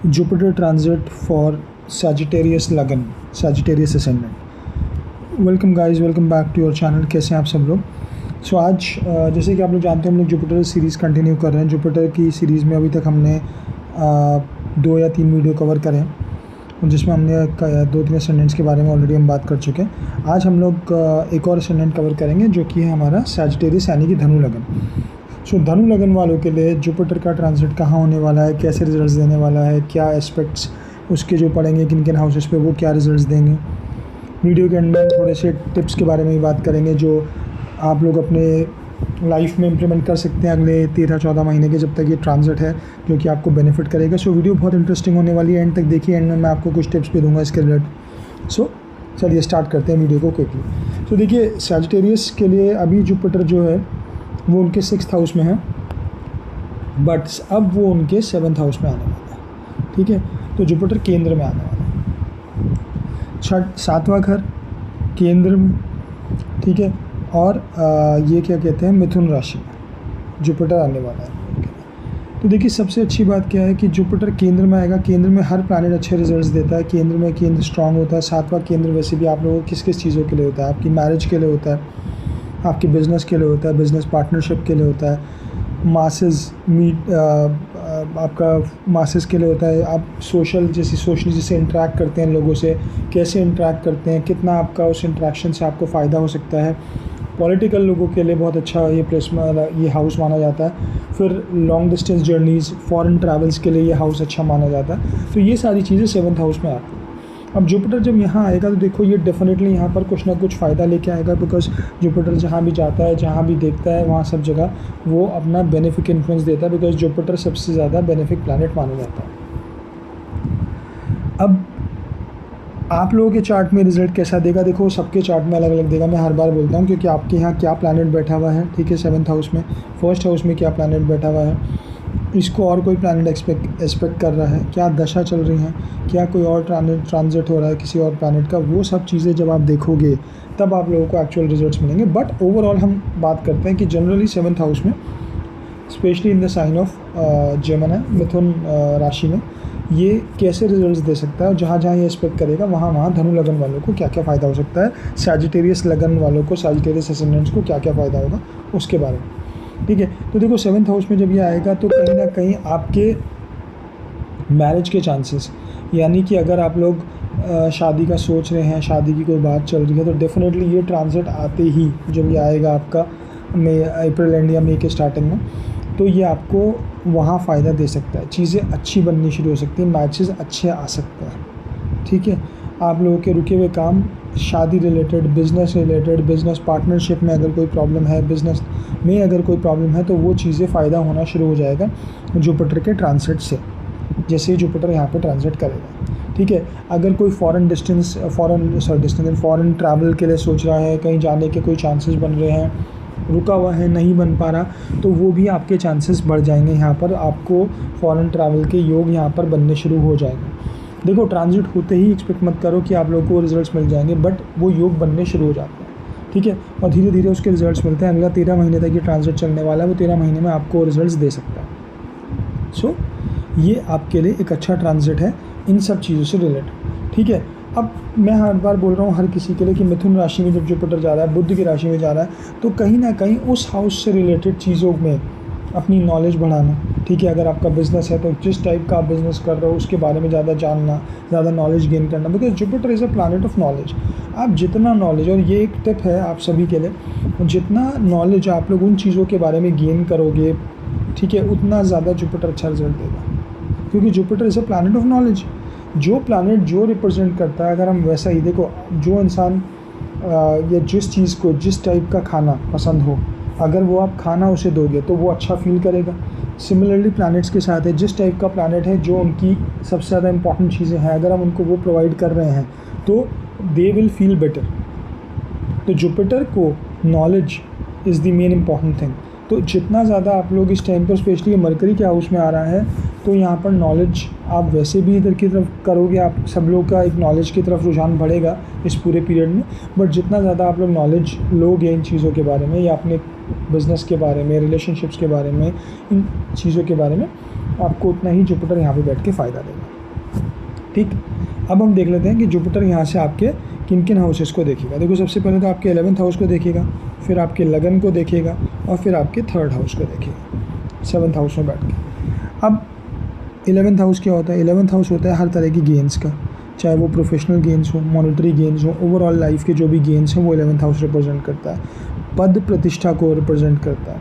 Jupiter transit for Sagittarius Lagan, Sagittarius Ascendant. Welcome guys, welcome back to your channel. कैसे हैं आप सब लोग? सो आज जैसे कि आप लोग जानते हैं, हम लोग जुपिटर सीरीज़ कंटिन्यू कर रहे हैं। जुपिटर की सीरीज़ में अभी तक हमने 2 या 3 वीडियो कवर करे हैं, जिसमें हमने 2-3 असेंडेंट्स के बारे में ऑलरेडी हम बात कर चुके हैं। आज हम लोग एक और असेंडेंट कवर करेंगे, जो कि है हमारा सैजिटेरियस यानी कि धनु लगन। सो धनु लगन वालों के लिए जुपिटर का ट्रांजिट कहाँ होने वाला है, कैसे रिजल्ट्स देने वाला है, क्या एस्पेक्ट्स उसके जो पड़ेंगे किन किन हाउसेस पे, वो क्या रिजल्ट्स देंगे। वीडियो के अंदर थोड़े से टिप्स के बारे में भी बात करेंगे, जो आप लोग अपने लाइफ में इम्प्लीमेंट कर सकते हैं अगले 13-14 महीने के, जब तक ये ट्रांजिट है, जो कि आपको बेनिफिट करेगा। सो वीडियो बहुत इंटरेस्टिंग होने वाली है, एंड तक देखिए। एंड में मैं आपको कुछ टिप्स भी दूंगा इसके रिलेटेड। सो चलिए स्टार्ट करते हैं वीडियो को क्विकली। तो देखिए, सैजिटेरियस के लिए अभी जुपिटर जो है वो उनके 6th हाउस में है, बट अब वो उनके 7th हाउस में आने वाला है। ठीक है, तो जुपिटर केंद्र में आने वाला है, 7वां घर केंद्र में। ठीक है, और ये क्या कहते हैं, मिथुन राशि में जुपिटर आने वाला है। तो देखिए, सबसे अच्छी बात क्या है कि जुपिटर केंद्र में आएगा। केंद्र में हर प्लैनेट अच्छे रिजल्ट्स देता है। केंद्र में केंद्र स्ट्रांग होता है। 7वां केंद्र वैसे भी आप लोगों को किस किस चीज़ों के लिए होता है? आपकी मैरिज के लिए होता है, आपके बिज़नेस के लिए होता है, बिज़नेस पार्टनरशिप के लिए होता है, आपका मासेस के लिए होता है। आप सोशली जैसे इंटरेक्ट करते हैं लोगों से, कैसे इंटरेक्ट करते हैं, कितना आपका उस इंटरेक्शन से आपको फ़ायदा हो सकता है। पॉलिटिकल लोगों के लिए बहुत अच्छा ये प्लेस ये हाउस माना जाता है। फिर long distance journeys, foreign travels के लिए ये हाउस अच्छा माना जाता है। तो ये सारी चीज़ें 7th हाउस में आती हैं। अब जुपिटर जब यहाँ आएगा तो देखो, ये डेफिनेटली यहाँ पर कुछ ना कुछ फ़ायदा लेके आएगा, बिकॉज जुपिटर जहाँ भी जाता है, जहाँ भी देखता है, वहाँ सब जगह वो अपना बेनिफिक इन्फ्लुएंस देता है, बिकॉज जुपिटर सबसे ज़्यादा बेनिफिक प्लैनेट माना जाता है। अब आप लोगों के चार्ट में रिजल्ट कैसा देगा? देखो, सबके चार्ट में अलग अलग देगा। मैं हर बार बोलता हूँ, क्योंकि आपके यहाँ क्या प्लैनेट बैठा हुआ है। ठीक है, 7th हाउस में, 1st हाउस में क्या प्लैनेट बैठा हुआ है, इसको और कोई प्लैनेट एक्सपेक्ट कर रहा है, क्या दशा चल रही है, क्या कोई और ट्रांजिट हो रहा है किसी और प्लैनेट का, वो सब चीज़ें जब आप देखोगे तब आप लोगों को एक्चुअल रिजल्ट्स मिलेंगे। बट ओवरऑल हम बात करते हैं कि जनरली 7th हाउस में, specially in the sign of Gemini, मिथुन राशि में, ये कैसे रिजल्ट्स दे सकता है। जहाँ जहाँ ये एक्सपेक्ट करेगा, वहाँ वहाँ धनु लगन वालों को क्या क्या फ़ायदा हो सकता है, सैजिटेरियस लगन वालों को, सैजिटेरियस एसेंडेंट्स को क्या क्या फ़ायदा होगा, उसके बारे में। ठीक है, तो देखो, 7th हाउस में जब ये आएगा तो कहीं ना कहीं आपके मैरिज के चांसेस, यानी कि अगर आप लोग शादी का सोच रहे हैं, शादी की कोई बात चल रही है, तो डेफिनेटली ये ट्रांजिट आते ही जब ये आएगा आपका अप्रैल एंड या मई के स्टार्टिंग में, तो ये आपको वहाँ फ़ायदा दे सकता है। चीज़ें अच्छी बननी शुरू हो सकती हैं, मैचेस अच्छे आ सकते हैं। ठीक है, आप लोगों के रुके हुए काम, शादी related, business related, business partnership में अगर कोई प्रॉब्लम है, बिज़नेस में अगर कोई प्रॉब्लम है, तो वो चीज़ें फ़ायदा होना शुरू हो जाएगा जुपिटर के ट्रांजिट से, जैसे ही जुपिटर यहाँ पे ट्रांजिट करेगा। ठीक है, अगर कोई फॉरेन ट्रैवल के लिए सोच रहा है, कहीं जाने के कोई चांसेस बन रहे हैं, रुका हुआ है, नहीं बन पा रहा, तो वो भी आपके चांसेस बढ़ जाएंगे। यहाँ पर आपको फॉरेन ट्रैवल के योग यहाँ पर बनने शुरू हो जाएंगे। देखो, ट्रांजिट होते ही एक्सपेक्ट मत करो कि आप लोगों को रिजल्ट्स मिल जाएंगे, बट वो योग बनने शुरू हो जाते हैं। ठीक है, और धीरे धीरे उसके रिजल्ट्स मिलते हैं। अगला 13 महीने तक ये ट्रांजिट चलने वाला है, वो 13 महीने में आपको रिजल्ट्स दे सकता है। सो ये आपके लिए एक अच्छा ट्रांजिट है इन सब चीज़ों से रिलेटेड। ठीक है, अब मैं हर बार बोल रहा हूँ हर किसी के लिए कि मिथुन राशि में जब जुपिटर जा रहा है, बुध की राशि में जा रहा है, तो कहीं ना कहीं उस हाउस से रिलेटेड चीज़ों में अपनी नॉलेज बढ़ाना। ठीक है, अगर आपका बिज़नेस है तो जिस टाइप का आप बिज़नेस कर रहे हो उसके बारे में ज़्यादा जानना, ज़्यादा नॉलेज गेन करना, because Jupiter is a planet of knowledge. आप जितना नॉलेज, और ये एक टिप है आप सभी के लिए, जितना नॉलेज आप लोग उन चीज़ों के बारे में गेन करोगे, ठीक है, उतना ज़्यादा जुपिटर अच्छा रिजल्ट देगा, क्योंकि Jupiter is a planet of knowledge. जो प्लैनेट जो रिप्रेजेंट करता है, अगर हम वैसा ही देखो, जो इंसान या जिस चीज़ को, जिस टाइप का खाना पसंद हो, अगर वो आप खाना उसे दोगे तो वो अच्छा फील करेगा। सिमिलरली प्लैनेट्स के साथ है, जिस टाइप का प्लैनेट है, जो उनकी सबसे ज़्यादा इंपॉर्टेंट चीज़ें हैं, अगर हम उनको वो प्रोवाइड कर रहे हैं तो दे विल फील बेटर। तो जुपिटर को knowledge is the main important thing. तो जितना ज़्यादा आप लोग इस टाइम पर, स्पेशली मरकरी के हाउस में आ रहा है, तो यहाँ पर नॉलेज आप वैसे भी इधर की तरफ करोगे, आप सब लोग का एक नॉलेज की तरफ रुझान बढ़ेगा इस पूरे पीरियड में। बट जितना ज़्यादा आप लोग नॉलेज लोगे इन चीज़ों के बारे में, या अपने बिज़नेस के बारे में, रिलेशनशिप्स के बारे में, इन चीज़ों के बारे में, आपको उतना ही जुपिटर यहाँ पे बैठ के फ़ायदा देगा। ठीक, अब हम देख लेते हैं कि जुपिटर यहाँ से आपके किन किन हाउसेस को देखेगा। देखो सबसे पहले तो आपके 11th हाउस को देखेगा, फिर आपके लगन को देखेगा और फिर आपके 3rd हाउस को देखेगा 7th हाउस में बैठ के। अब 11th हाउस क्या होता है? 11th हाउस होता है हर तरह की गेंस का, चाहे वो प्रोफेशनल गेंस हो, मॉनेटरी गेंस हो, ओवरऑल लाइफ के जो भी गेंस हैं वो 11th हाउस रिप्रेजेंट करता है। पद प्रतिष्ठा को रिप्रेजेंट करता है,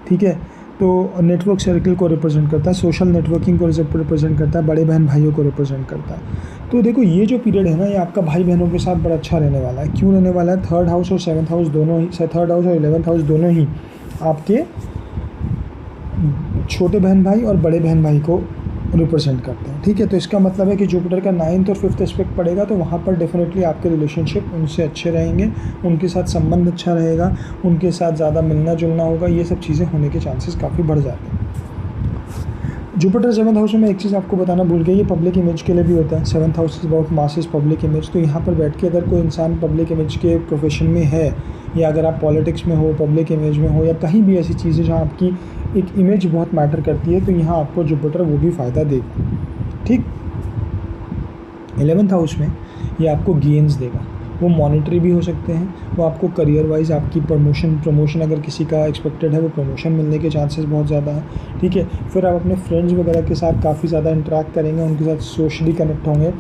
ठीक है। तो नेटवर्क सर्कल को रिप्रेजेंट करता है, सोशल नेटवर्किंग को रिप्रेजेंट करता है, बड़े बहन भाइयों को रिप्रेजेंट करता है। तो देखो ये जो पीरियड है ना, ये आपका भाई बहनों के साथ बड़ा अच्छा रहने वाला है। क्यों रहने वाला है? 3rd हाउस और 7th हाउस दोनों ही, 3rd हाउस और 11th हाउस दोनों ही आपके छोटे बहन भाई और बड़े बहन भाई को रिप्रेजेंट करते हैं, ठीक है। तो इसका मतलब है कि जुपिटर का 9th और 5th एस्पेक्ट पड़ेगा, तो वहाँ पर डेफिनेटली आपके रिलेशनशिप उनसे अच्छे रहेंगे, उनके साथ संबंध अच्छा रहेगा, उनके साथ ज़्यादा मिलना जुलना होगा, ये सब चीज़ें होने के चांसेस काफ़ी बढ़ जाते हैं। जुपिटर 7th हाउस में एक चीज़ आपको बताना भूल गया, ये पब्लिक इमेज के लिए भी होता है। 7th house is about masses, public image. तो यहाँ पर बैठ के अगर कोई इंसान पब्लिक इमेज के प्रोफेशन में है, या अगर आप पॉलिटिक्स में हो, पब्लिक इमेज में हो, या कहीं भी ऐसी चीज़ें जहाँ आपकी एक इमेज बहुत मैटर करती है, तो यहाँ आपको जुपिटर वो भी फ़ायदा देगा, ठीक। 11th हाउस में ये आपको गेन्स देगा, वो मॉनेटरी भी हो सकते हैं, वो आपको करियर वाइज आपकी प्रमोशन अगर किसी का एक्सपेक्टेड है वो प्रमोशन मिलने के चांसेस बहुत ज़्यादा हैं, ठीक है। फिर आप अपने फ्रेंड्स वगैरह के साथ काफ़ी ज़्यादा इंटरेक्ट करेंगे, उनके साथ सोशली कनेक्ट होंगे,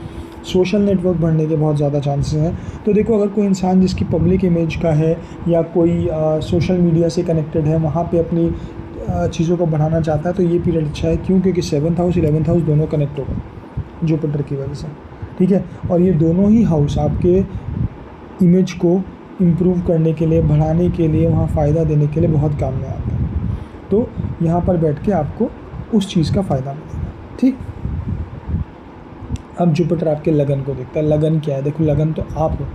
सोशल नेटवर्क बढ़ने के बहुत ज़्यादा चांसेस हैं। तो देखो अगर कोई इंसान जिसकी पब्लिक इमेज का है या कोई सोशल मीडिया से कनेक्टेड है, वहाँ पे अपनी चीज़ों को बढ़ाना चाहता है, तो ये पीरियड अच्छा है। क्यों? क्योंकि 7th हाउस 11th हाउस दोनों कनेक्ट होगा जुपिटर की वजह से, ठीक है। और ये दोनों ही हाउस आपके इमेज को इम्प्रूव करने के लिए, बढ़ाने के लिए, वहाँ फ़ायदा देने के लिए बहुत काम में आता है। तो यहाँ पर बैठ के आपको उस चीज़ का फ़ायदा मिलेगा, ठीक। अब जुपिटर आपके लगन को देखता है। लगन क्या है? देखो लगन तो आप हो,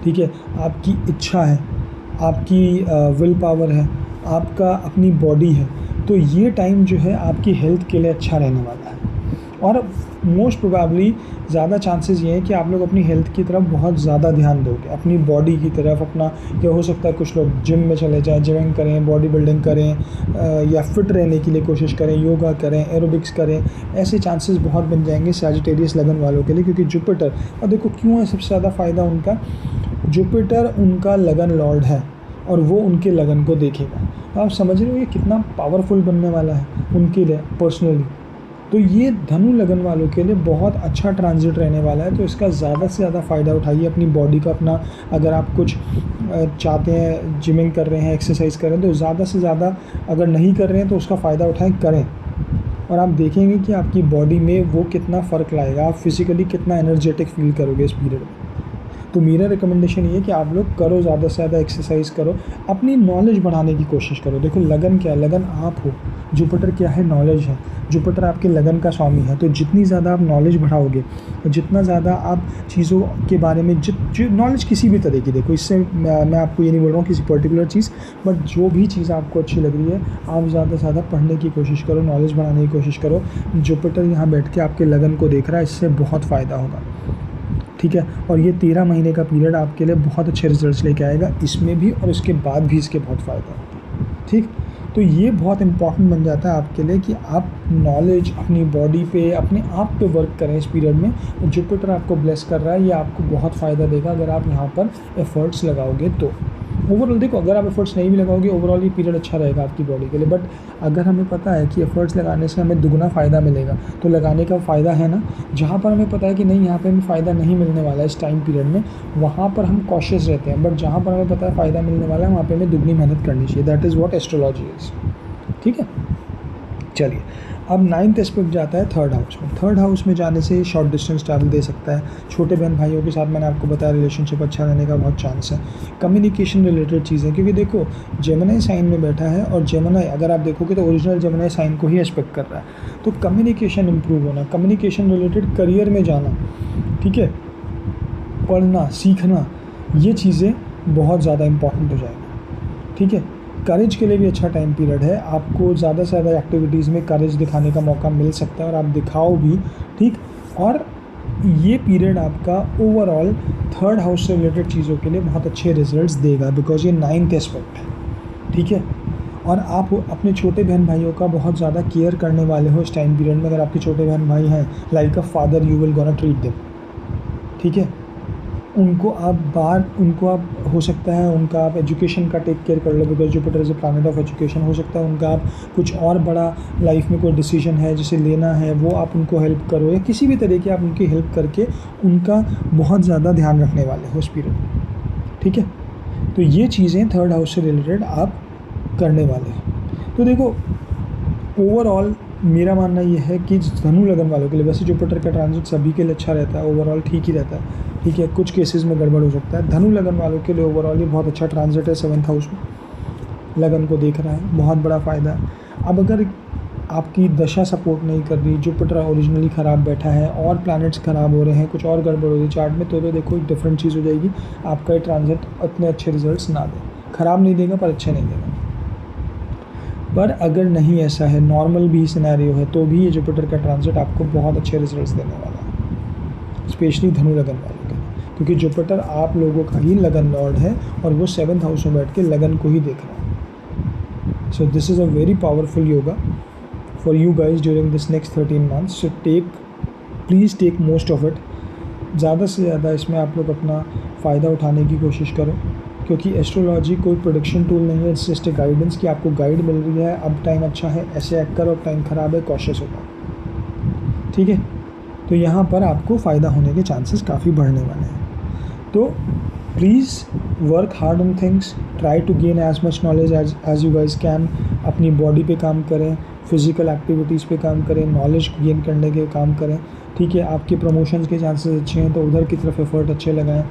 ठीक है। आपकी इच्छा है, आपकी विल पावर है, आपका अपनी बॉडी है। तो ये टाइम जो है आपकी हेल्थ के लिए अच्छा रहने वाला है, और मोस्ट प्रोबेबली ज़्यादा चांसेस ये हैं कि आप लोग अपनी हेल्थ की तरफ बहुत ज़्यादा ध्यान दोगे, अपनी बॉडी की तरफ अपना। या हो सकता है कुछ लोग जिम में चले जाएं, जिमिंग करें, बॉडी बिल्डिंग करें, या फिट रहने के लिए कोशिश करें, योगा करें, एरोबिक्स करें। ऐसे चांसेस बहुत बन जाएंगे सैजिटेरियस लगन वालों के लिए, क्योंकि जुपिटर, और देखो क्यों है सबसे ज़्यादा फ़ायदा उनका, जुपिटर उनका लगन लॉर्ड है और वो उनके लगन को देखेगा। तो आप समझ रहे हो ये कितना पावरफुल बनने वाला है उनके लिए पर्सनली। तो ये धनु लगन वालों के लिए बहुत अच्छा ट्रांजिट रहने वाला है। तो इसका ज़्यादा से ज़्यादा फ़ायदा उठाइए अपनी बॉडी का। अपना अगर आप कुछ चाहते हैं, जिमिंग कर रहे हैं, एक्सरसाइज कर रहे हैं, तो ज़्यादा से ज़्यादा, अगर नहीं कर रहे हैं तो उसका फ़ायदा उठाएं, करें। और आप देखेंगे कि आपकी बॉडी में वो कितना फ़र्क लाएगा, आप फिज़िकली कितना एनर्जेटिक फील करोगे इस पीरियड में। तो मेरा रिकमेंडेशन ये है कि आप लोग करो, ज़्यादा से ज़्यादा एक्सरसाइज करो, अपनी नॉलेज बढ़ाने की कोशिश करो। देखो लगन क्या है? लगन आप हो, जुपिटर क्या है? नॉलेज है। जुपिटर आपके लगन का स्वामी है। तो जितनी ज़्यादा आप नॉलेज बढ़ाओगे, जितना ज़्यादा आप चीज़ों के बारे में जो नॉलेज किसी भी तरह की, देखो इससे मैं आपको ये नहीं बोल रहा हूँ किसी पर्टिकुलर चीज़, बट जो भी चीज़ आपको अच्छी लग रही है, आप ज़्यादा से ज़्यादा पढ़ने की कोशिश करो, नॉलेज बढ़ाने की कोशिश करो। जुपिटर यहाँ बैठ के आपके लगन को देख रहा है, इससे बहुत फ़ायदा होगा, ठीक है। और ये 13 महीने का पीरियड आपके लिए बहुत अच्छे रिजल्ट्स लेके आएगा, इसमें भी और इसके बाद भी इसके बहुत फ़ायदा होता है, ठीक। तो ये बहुत इंपॉर्टेंट बन जाता है आपके लिए कि आप नॉलेज अपनी बॉडी पे, अपने आप पे वर्क करें इस पीरियड में। जुपिटर आपको ब्लेस कर रहा है, ये आपको बहुत फ़ायदा देगा अगर आप यहाँ पर एफ़र्ट्स लगाओगे तो। ओवरऑल देखो, अगर आप एफ़र्ट्स नहीं भी लगाओगे, ओवरऑल ये पीरियड अच्छा रहेगा आपकी बॉडी के लिए। बट अगर हमें पता है कि एफ़र्ट्स लगाने से हमें दुगना फ़ायदा मिलेगा, तो लगाने का फ़ायदा है ना। जहाँ पर हमें पता है कि नहीं, यहाँ पे हमें फ़ायदा नहीं मिलने वाला है इस टाइम पीरियड में, वहाँ पर हम कॉशियस रहते हैं। बट जहाँ पर हमें पता है फ़ायदा मिलने वाला है, वहाँ पे हमें दुगनी मेहनत करनी चाहिए। That is what astrology is, ठीक है। चलिए, अब 9th एस्पेक्ट जाता है 3rd हाउस में। 3rd हाउस में जाने से शॉर्ट डिस्टेंस ट्रैवल दे सकता है। छोटे बहन भाइयों के साथ मैंने आपको बताया रिलेशनशिप अच्छा रहने का बहुत चांस है। कम्युनिकेशन रिलेटेड चीज़ें, क्योंकि देखो जेमिनी साइन में बैठा है, और जेमिनी अगर आप देखोगे तो ओरिजिनल जेमिनी साइन को ही एस्पेक्ट कर रहा है। तो कम्युनिकेशन इंप्रूव होना, कम्युनिकेशन रिलेटेड करियर में जाना, ठीक है, पढ़ना सीखना, ये चीज़ें बहुत ज़्यादा इंपॉर्टेंट हो जाएगी, ठीक है। करेज के लिए भी अच्छा टाइम पीरियड है, आपको ज़्यादा से ज़्यादा एक्टिविटीज़ में करेज दिखाने का मौका मिल सकता है, और आप दिखाओ भी, ठीक। और ये पीरियड आपका ओवरऑल 3rd हाउस से रिलेटेड चीज़ों के लिए बहुत अच्छे रिजल्ट्स देगा, बिकॉज ये 9th एस्पेक्ट है, ठीक है। और आप अपने छोटे बहन भाइयों का बहुत ज़्यादा केयर करने वाले हो इस टाइम पीरियड में। अगर आपके छोटे बहन भाई हैं, like a father you will gonna treat them, ठीक है। उनको आप हो सकता है उनका आप एजुकेशन का टेक केयर कर लो, because Jupiter is a planet of education. हो सकता है उनका आप कुछ और बड़ा लाइफ में कोई डिसीजन है जिसे लेना है, वो आप उनको हेल्प करो, या किसी भी तरीके आप उनकी हेल्प करके उनका बहुत ज़्यादा ध्यान रखने वाले हो उस पीरियड में, ठीक है। तो ये चीज़ें थर्ड हाउस से रिलेटेड आप करने वाले हैं। तो देखो ओवरऑल मेरा मानना ये है कि धनु लगन वालों के लिए, वैसे जुपिटर का ट्रांजिट सभी के लिए अच्छा रहता है, ओवरऑल ठीक ही रहता है, ठीक है। कुछ केसेस में गड़बड़ हो सकता है। धनु लगन वालों के लिए ओवरऑल ये बहुत अच्छा ट्रांजिट है। 7th हाउस में लगन को देख रहा है, बहुत बड़ा फ़ायदा है। अब अगर आपकी दशा सपोर्ट नहीं कर रही, जुपिटर ओरिजिनली ख़राब बैठा है और प्लैनेट्स ख़राब हो रहे हैं, कुछ और गड़बड़ हो रही है चार्ट में, तो देखो एक डिफरेंट चीज़ हो जाएगी। आपका ये ट्रांजिट इतने अच्छे रिजल्ट्स ना दे, ख़राब नहीं देगा पर अच्छे नहीं देगा। पर अगर नहीं ऐसा है, नॉर्मल भी सिनेरियो है, तो भी ये जुपिटर का ट्रांजिट आपको बहुत अच्छे रिजल्ट्स देने वाला है, स्पेशली धनु लगन वालों के लिए, क्योंकि जुपिटर आप लोगों का ही लगन लॉर्ड है और वो 7th हाउस में बैठ के लगन को ही देख रहा है। So this is a very powerful yoga for you guys during this next 13 months. So please take most of it. ज़्यादा से ज़्यादा इसमें आप लोग अपना फ़ायदा उठाने की कोशिश करो, क्योंकि एस्ट्रोलॉजी कोई प्रोडिक्शन टूल नहीं है, इट्स जस्ट ए गाइडेंस कि आपको गाइड मिल रही है। अब टाइम अच्छा है, ऐसे एक्ट करो, अब टाइम ख़राब है, कॉशियस होगा, ठीक है। तो यहाँ पर आपको फ़ायदा होने के चांसेस काफ़ी बढ़ने वाले हैं। तो please work hard on things, try to gain as much knowledge as you guys can. अपनी बॉडी पे काम करें, फिज़िकल एक्टिविटीज़ पे काम करें, नॉलेज गेन करने के काम करें, ठीक है। आपके प्रमोशंस के चांसेस अच्छे हैं तो उधर की तरफ एफर्ट अच्छे लगाएं।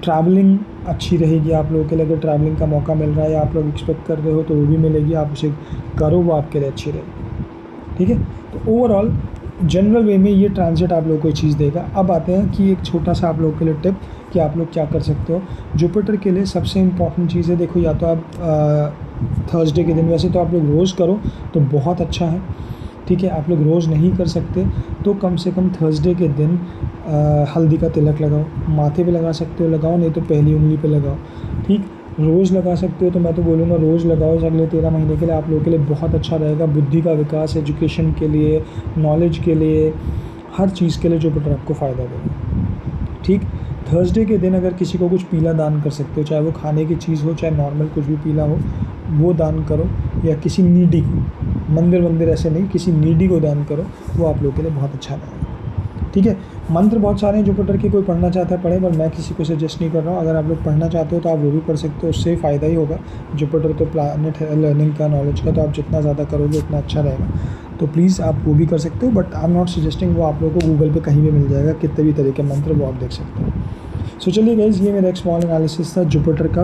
ट्रैवलिंग अच्छी रहेगी आप लोगों के लिए, अगर ट्रैवलिंग का मौका मिल रहा है या आप लोग एक्सपेक्ट कर रहे हो तो वो भी मिलेगी, आप उसे करो, वो आपके लिए अच्छी रहेगी, ठीक है। तो ओवरऑल जनरल वे में ये ट्रांजिट आप लोगों को चीज़ देगा। अब आते हैं कि एक छोटा सा आप लोगों के लिए टिप कि आप लोग क्या कर सकते हो। जुपिटर के लिए सबसे इम्पॉर्टेंट चीज़ है, देखो या तो आप थर्सडे के दिन, वैसे तो आप लोग रोज़ करो तो बहुत अच्छा है, ठीक है। आप लोग रोज़ नहीं कर सकते तो कम से कम थर्सडे के दिन हल्दी का तिलक लगाओ, माथे पे लगा सकते हो लगाओ, नहीं तो पहली उंगली पे लगाओ, ठीक। रोज़ लगा सकते हो तो मैं तो बोलूँगा रोज़ लगाओ, अगले 13 महीने के लिए आप लोगों के लिए बहुत अच्छा रहेगा। बुद्धि का विकास, एजुकेशन के लिए, नॉलेज के लिए, हर चीज़ के लिए जुपिटर आपको फ़ायदा देगा, ठीक। थर्सडे के दिन अगर किसी को कुछ पीला दान कर सकते हो, चाहे वो खाने की चीज़ हो चाहे नॉर्मल कुछ भी पीला हो, वो दान करो, या किसी नीडी को, मंदिर ऐसे नहीं, किसी नीडी को दान करो, वो आप लोगों के लिए बहुत अच्छा रहेगा, ठीक है। मंत्र बहुत सारे हैं जुपिटर के, कोई पढ़ना चाहता है पढ़े, पर मैं किसी को सजेस्ट नहीं कर रहा हूँ। अगर आप लोग पढ़ना चाहते हो तो आप वो भी पढ़ सकते हो, उससे फ़ायदा ही होगा। जुपिटर तो प्लैनेट है लर्निंग का, नॉलेज का, तो आप जितना ज़्यादा करोगे उतना अच्छा रहेगा। तो प्लीज़ आप वो भी कर सकते हो, but I am not suggesting, वो आप लोगों को गूगल पे कहीं भी मिल जाएगा, कितने भी तरह के मंत्र वो आप देख सकते हो। सो चलिए गाइज़, ये मेरा एक स्मॉल एनालिसिस था जुपिटर का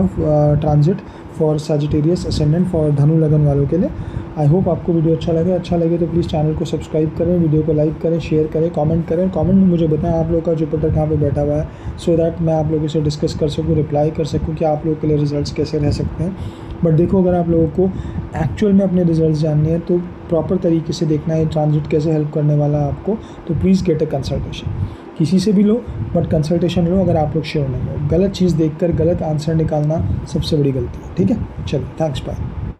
transit for Sagittarius ascendant for धनु लगन वालों के लिए। आई होप आपको वीडियो अच्छा लगे तो प्लीज़ चैनल को सब्सक्राइब करें, वीडियो को लाइक करें, शेयर करें, कमेंट करें। कमेंट में मुझे बताएं आप लोगों का जुपिटर कहाँ पे बैठा हुआ है, सो दैट मैं आप लोगों से डिस्कस कर सकूँ, रिप्लाई कर सकूँ कि आप लोगों के लिए रिजल्ट्स कैसे रह सकते हैं। बट देखो, अगर आप लोगों को एक्चुअल में अपने रिजल्ट्स जानने हैं तो प्रॉपर तरीके से देखना है ट्रांजिट कैसे हेल्प करने वाला है आपको, तो प्लीज़ गेट अ कंसल्टेशन। किसी से भी लो, बट कंसल्टेशन लो अगर आप लोग श्योर नहीं हो। गलत चीज़ देखकर गलत आंसर निकालना सबसे बड़ी गलती है, ठीक है। चलो, थैंक्स, बाय।